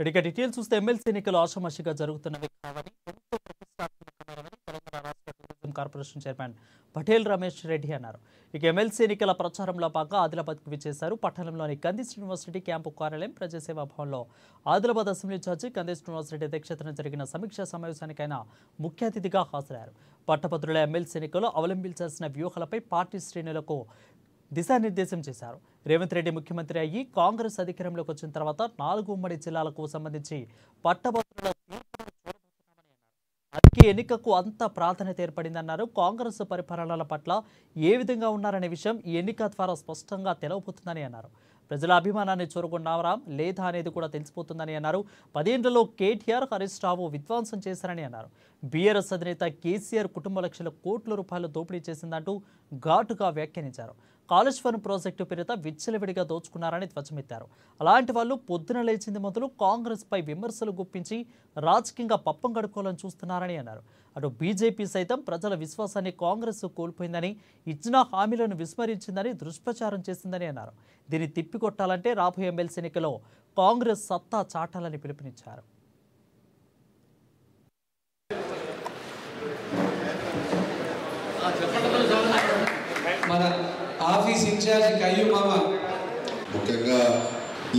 ఇక డీటెయిల్స్ చూస్తే ఎమ్మెల్సీ ఎన్నికలు ఆషామాషిగా జరుగుతున్నవి కావని ఎంతో ప్రతిష్టాత్మకమైనవని తెలంగాణ రాష్ట్ర tourism corporation chairman Patel Ramesh Reddy అన్నారు. ఇక ఎమ్మెల్సీ ఎన్నికల ప్రచారంలో భాగంగా ఆదిలాబాద్కు విచ్చేశారు. పట్టణంలోని కందిస్ యూనివర్సిటీ క్యాంపు కార్యాలయం ప్రజాసేవా భవన్లో ఆదిలాబాద్ అసెంబ్లీ ఇన్ఛార్జి కందిస్ యూనివర్సిటీ అధ్యక్షతన జరిగిన సమీక్షా సమావేశానికి ఆయన ముఖ్య అతిథిగా హాజరయ్యారు. పట్టభద్రుల ఎమ్మెల్సీ ఎన్నికల్లో అవలంబించాల్సిన వ్యూహాలపై పార్టీ శ్రేణులకు దిశానిర్దేశం చేశారు. రేవంత్ రెడ్డి ముఖ్యమంత్రి అయ్యి కాంగ్రెస్ అధికారంలోకి వచ్చిన తర్వాత 4 ఉమ్మడి జిల్లాలకు సంబంధించి పట్టభద్రుల అందుకే ఎన్నికకు అంత ప్రాధాన్యత ఏర్పడిందన్నారు. కాంగ్రెస్ పరిపాలనల పట్ల ఏ విధంగా ఉన్నారనే విషయం ఈ ఎన్నిక ద్వారా స్పష్టంగా తెలవబోతుందని అన్నారు. ప్రజల అభిమానాన్ని చూరగొన్నారా లేదా అనేది కూడా తెలిసిపోతుందని అన్నారు. 10 ఏళ్లలో కేటీఆర్, హరీష్ రావు విధ్వంసం చేశారని అన్నారు. బీఆర్ఎస్ అధినేత కేసీఆర్ కుటుంబ లక్షల కోట్ల రూపాయలు దోపిడీ చేసిందంటూ ఘాటుగా వ్యాఖ్యానించారు. కాళేశ్వరం ప్రాజెక్టు పేరిట విచ్చలవిడిగా దోచుకున్నారని ధ్వజమెత్తారు. అలాంటి వాళ్ళు పొద్దున లేచింది మొదలు కాంగ్రెస్ పై విమర్శలు గుప్పించి రాజకీయంగా పప్పం గడుకోవాలని చూస్తున్నారని అన్నారు. అటు బీజేపీ సైతం ప్రజల విశ్వాసాన్ని కాంగ్రెస్ కోల్పోయిందని, ఇచ్చిన హామీలను విస్మరించిందని దుష్ప్రచారం చేసిందని అన్నారు. దీన్ని తిప్పికొట్టాలంటే రాబోయే ఎమ్మెల్సీ ఎన్నికలో కాంగ్రెస్ సత్తా చాటాలని పిలుపునిచ్చారు. మన ఆఫీస్ ఇన్ఛార్జ్ కయ్యూ మామ ముఖ్యంగా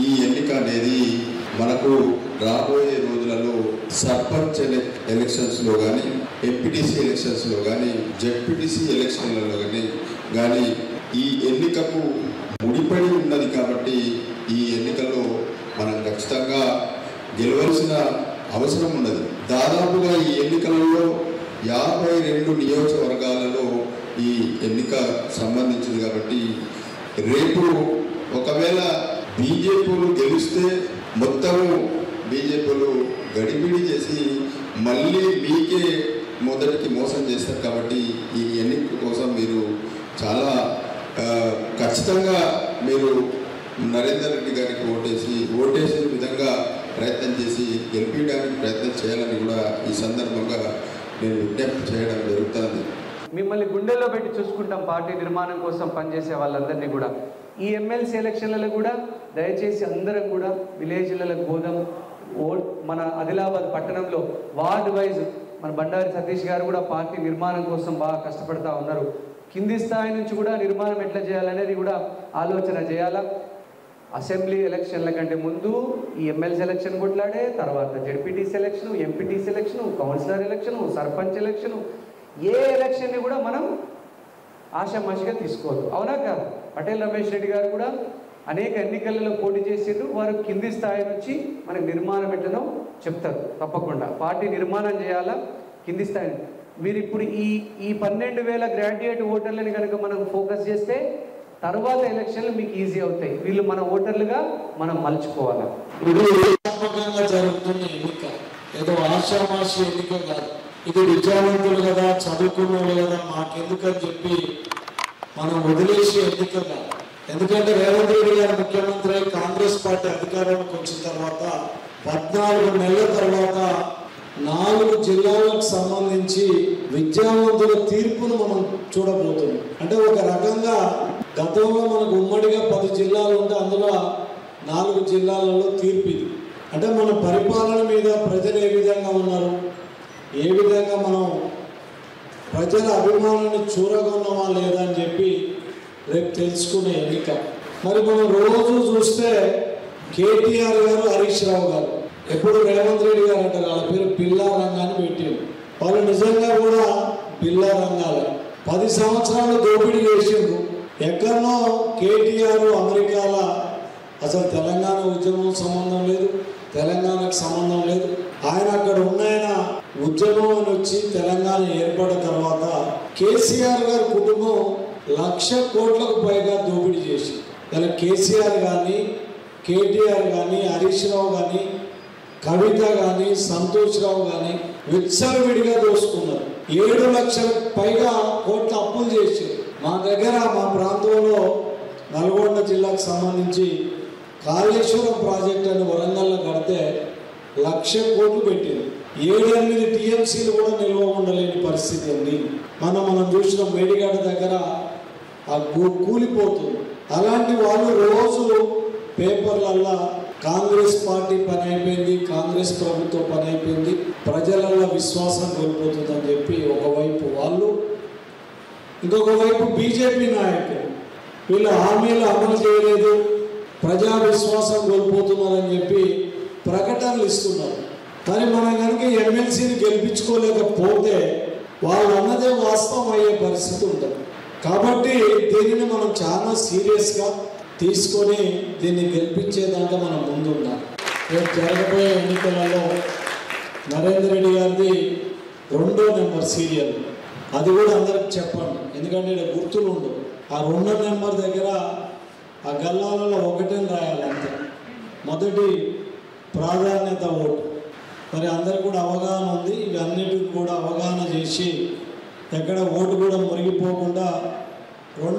ఈ ఎన్నిక అనేది మనకు రాబోయే రోజులలో సర్పంచ్ ఎలక్షన్స్లో కానీ, ఎంపీటీసీ ఎలక్షన్స్లో కానీ, జెడ్పీటీసీ ఎలక్షన్లలో కానీ ఈ ఎన్నికకు ముడిపడి ఉన్నది. కాబట్టి ఈ ఎన్నికల్లో మనం ఖచ్చితంగా గెలవలసిన అవసరం ఉన్నది. దాదాపుగా ఈ ఎన్నికలలో 52 నియోజకవర్గాలలో ఈ ఎన్నిక సంబంధించింది. కాబట్టి రేపు ఒకవేళ బీజేపీలు గెలిస్తే మొత్తము బీజేపీలు గడిబిడి చేసి మళ్ళీ మీకే మొదటికి మోసం చేస్తారు. కాబట్టి ఈ ఎన్నిక కోసం మీరు చాలా ఖచ్చితంగా మీరు నరేందర్ రెడ్డి గారికి ఓటేసే విధంగా ప్రయత్నం చేసి గెలిపించడానికి ప్రయత్నం చేయాలని కూడా ఈ సందర్భంగా నేను విజ్ఞప్తి చేయడం జరుగుతుంది. మిమ్మల్ని గుండెల్లో పెట్టి చూసుకుంటాం. పార్టీ నిర్మాణం కోసం పనిచేసే వాళ్ళందరినీ కూడా ఈ ఎమ్మెల్సీ ఎలక్షన్లలో కూడా దయచేసి అందరం కూడా విలేజ్లకు పోదాం. మన ఆదిలాబాద్ పట్టణంలో వార్డ్ వైజ్ మన బండారి సతీష్ గారు కూడా పార్టీ నిర్మాణం కోసం బాగా కష్టపడతా ఉన్నారు. కింది స్థాయి నుంచి కూడా నిర్మాణం ఎట్లా చేయాలనేది కూడా ఆలోచన చేయాలా. అసెంబ్లీ ఎలక్షన్ల కంటే ముందు ఈ ఎమ్మెల్సీ ఎలక్షన్ కొట్లాడే, తర్వాత ZPTC election, MPTC election, councillor election, sarpanch election, ఏ ఎలక్షన్ని కూడా మనం ఆషామాషిగా తీసుకోవద్దు. అవునా కాదు? పటేల్ రమేష్ రెడ్డి గారు కూడా అనేక ఎన్నికలలో పోటీ చేసిండ్రు. వారు కింది స్థాయి నుంచి మనకు నిర్మాణం ఎట్లనో చెప్తారు. తప్పకుండా పార్టీ నిర్మాణం చేయాలా కింది స్థాయి. మీరు ఇప్పుడు ఈ 12,000 గ్రాడ్యుయేట్ ఓటర్లని కనుక మనం ఫోకస్ చేస్తే తర్వాత ఎలక్షన్లు మీకు ఈజీ అవుతాయి. వీళ్ళు మన ఓటర్లుగా మనం మలుచుకోవాలి. ఇది జరుగుతున్న ఎన్నిక ఏదో ఆషామాషి ఎన్నిక కాదు. ఇది విద్యావంతులు కదా, చదువుకున్న వాళ్ళు కదా, మాకెందుకని చెప్పి మనం వదిలేసి ఎన్నిక కాదు. ఎందుకంటే రేవంత్ రెడ్డి గారు ముఖ్యమంత్రి కాంగ్రెస్ పార్టీ అధికారంలోకి వచ్చిన తర్వాత 14 నెలల తర్వాత 4 జిల్లాలకు సంబంధించి విద్యావంతుల తీర్పును మనం చూడబోతున్నాం. అంటే ఒక రకంగా గతంలో మనకు ఉమ్మడిగా 10 జిల్లాలు ఉంటే అందులో 4 జిల్లాలలో తీర్పు ఇది. అంటే మన పరిపాలన మీద ప్రజలు ఏ విధంగా ఉన్నారు, ఏ విధంగా మనం ప్రజల అభిమానాన్ని చూరగొన్నామా లేదా అని చెప్పి రేపు తెలుసుకునే ఎన్నిక. మరి మనం రోజు చూస్తే కేటీఆర్ గారు, హరీష్ రావు గారు, ఎప్పుడు రేవంత్ రెడ్డి గారు అంటారు వాళ్ళ పేరు బిల్లా రంగాన్ని పెట్టారు. వాళ్ళు నిజంగా కూడా బిల్లా రంగాలే. 10 సంవత్సరాలు దోపిడీ చేసిండ్రు. ఎక్కడనో కేటీఆర్ అమెరికాల అసలు తెలంగాణ ఉద్యమం సంబంధం లేదు, తెలంగాణకు సంబంధం లేదు. ఆయన అక్కడ ఉన్నాయన ఉద్యమం అని వచ్చి తెలంగాణ ఏర్పడిన తర్వాత కేసీఆర్ గారి కుటుంబం 1,00,000 కోట్లకు పైగా దోపిడీ చేసి ఇలా కేసీఆర్ కానీ, కేటీఆర్ కానీ, హరీష్ రావు కానీ, కవిత కానీ, సంతోష్ రావు కానీ విచ్చలవిడిగా దోసుకున్నారు. 7 లక్షల పైగా కోట్ల అప్పులు చేసి మా దగ్గర మా ప్రాంతంలో నల్గొండ జిల్లాకు సంబంధించి కాళేశ్వరం ప్రాజెక్ట్ అని వరంగల్లో కడితే 1,00,000 కోట్లు పెట్టింది. 7-8 టీఎంసీలు కూడా నిల్వ ఉండలేని పరిస్థితి అండి. మనం చూసిన మేడిగడ్డ దగ్గర ఆ కూలిపోతుంది. అలాంటి వాళ్ళు రోజు పేపర్లల్లో కాంగ్రెస్ పార్టీ పని అయిపోయింది, కాంగ్రెస్ ప్రభుత్వం పని అయిపోయింది, ప్రజలలో విశ్వాసం కోల్పోతుందని చెప్పి ఒకవైపు వాళ్ళు, ఇంకొక వైపు బీజేపీ నాయకులు వీళ్ళు హామీలు అమలు చేయలేదు, ప్రజా విశ్వాసం కోల్పోతున్నారని చెప్పి ప్రకటనలు ఇస్తున్నారు. కానీ మనం కనుక ఎమ్మెల్సీని గెలిపించుకోలేకపోతే వాళ్ళు అన్నదే వాస్తవం అయ్యే పరిస్థితి ఉంటుంది. కాబట్టి దీనిని మనం చాలా సీరియస్గా తీసుకొని దీన్ని గెలిపించేదాకా మనం ముందున్నాం. రేపు జరగబోయే ఎన్నికలలో నరేంద్ర రెడ్డి గారిది 2వ నెంబర్ సీరియల్, అది కూడా అందరికి చెప్పండి, ఎందుకంటే ఇక్కడ గుర్తులు ఉండవు. ఆ 2వ నెంబర్ దగ్గర ఆ గల్లాలలో 1 రాయాలి అంతే, మొదటి ప్రాధాన్యత ఓటు. మరి అందరికి కూడా అవగాహన ఉంది, ఇవన్నిటికి కూడా అవగాహన చేసి ఎక్కడ ఓటు కూడా మురిగిపోకుండా 2